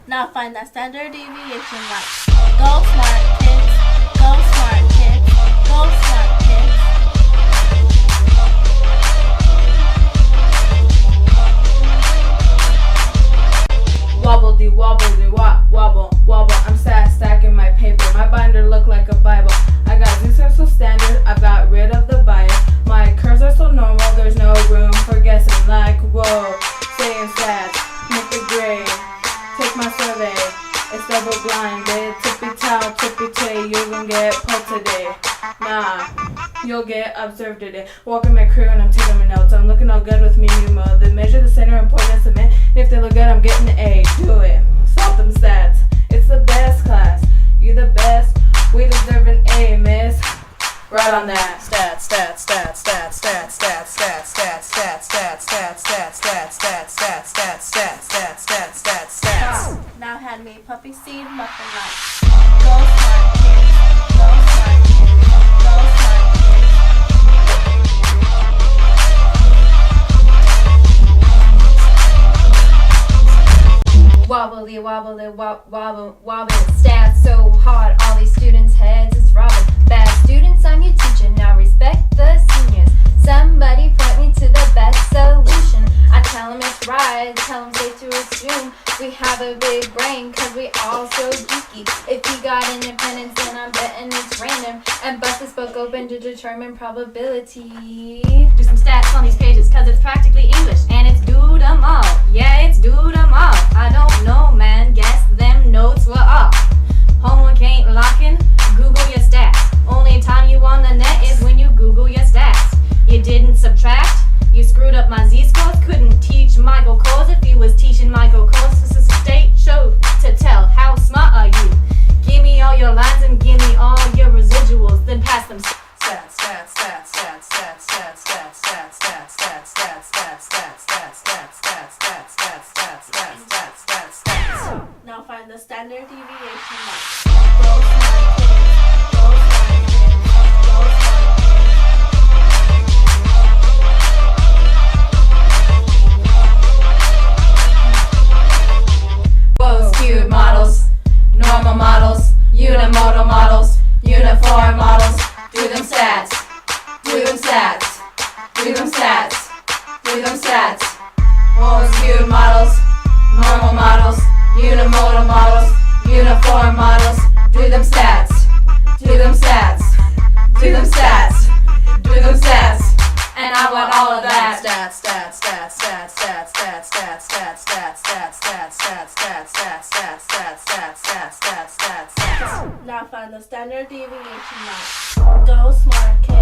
Now find that standard deviation right. Go smart kids, go smart kids, go smart kids. Wobble, wobble. I'm sad stacking my paper. My binder look like a Bible. I got these are so standard, I've got rid of the bias. My curves are so normal, there's no room for guessing. Like, whoa, saying stats, make the grade. Take my survey, it's double blinded. Tippy tay, you gon' get pulled today. Nah, you'll get observed today. Walking my crew and I'm taking my notes. I'm looking all good with me new mode. They measure the center and point and submit. If they look good, I'm getting an A. Do it. Solve them stats. It's the best class. You the best. We deserve an A, miss. Right on that. Stats. Now hand me puppy seed muffin light. Go smart kids. Go smart kids. Go smart kids. Wobbly, wobbly. Stats so hard, all these students' heads is robbing. Bad students, I'm your teacher, now respect the seniors. Somebody point me to the best solution. I tell them it's right, tell them safe to assume. We have a big brain, cause we all so geeky. If you got independence, then I'm betting it's random. And bust this book open to determine probability. Do some stats on these pages, cause it's practically English. And it's do them all, yeah, it's do them all. I don't know, man, guess them notes were off. Homework ain't locking, Google your stats. Only time you on the net is when you Google your stats. You didn't subtract, you screwed up my z-scores. Couldn't teach Michael Kors if you was teaching Michael Kors. This is a state show to tell how smart are you. Give me all your lines and give me all your residuals, then pass them stats. Now find the standard deviation mark. Go smart kids. Go smart kids. Go smart kids. Whoa, skewed models, normal models, unimodal models, uniform models. Do them stats, do them stats, do them stats, do them stats. Whoa, skewed models, normal models, unimodal models, uniform models. Do them stats, do them stats, do them stats, do them stats. And I want all of that. Now find the standard deviation mark. Go smart kids.